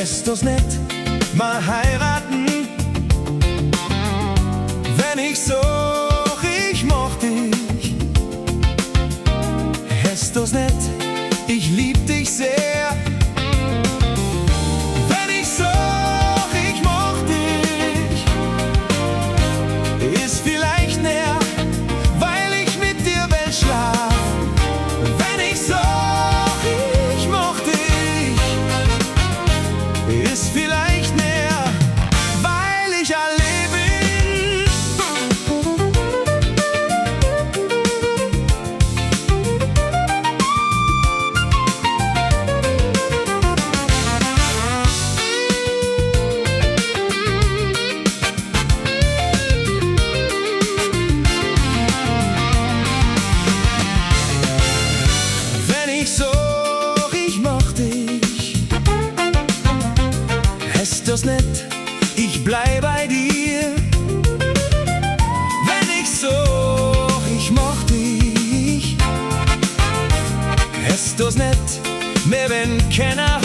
Hast du's nicht mal heiraten? Wenn ich sag, ich mocht dich. Hast du's nicht, ich lieb dich sehr. Wenn ich sag, ich mocht dich, ist vielleicht näher, weil ich mit dir will schlaf. Wenn ich sag, ich mocht dich, ist vielleicht näher, weil ich alle bin. Wenn ich sag, ich mocht dich, hast du's nicht, ich bleib bei dir. Wenn ich sag, ich mocht dich, hast du's nicht, mehr wenn keiner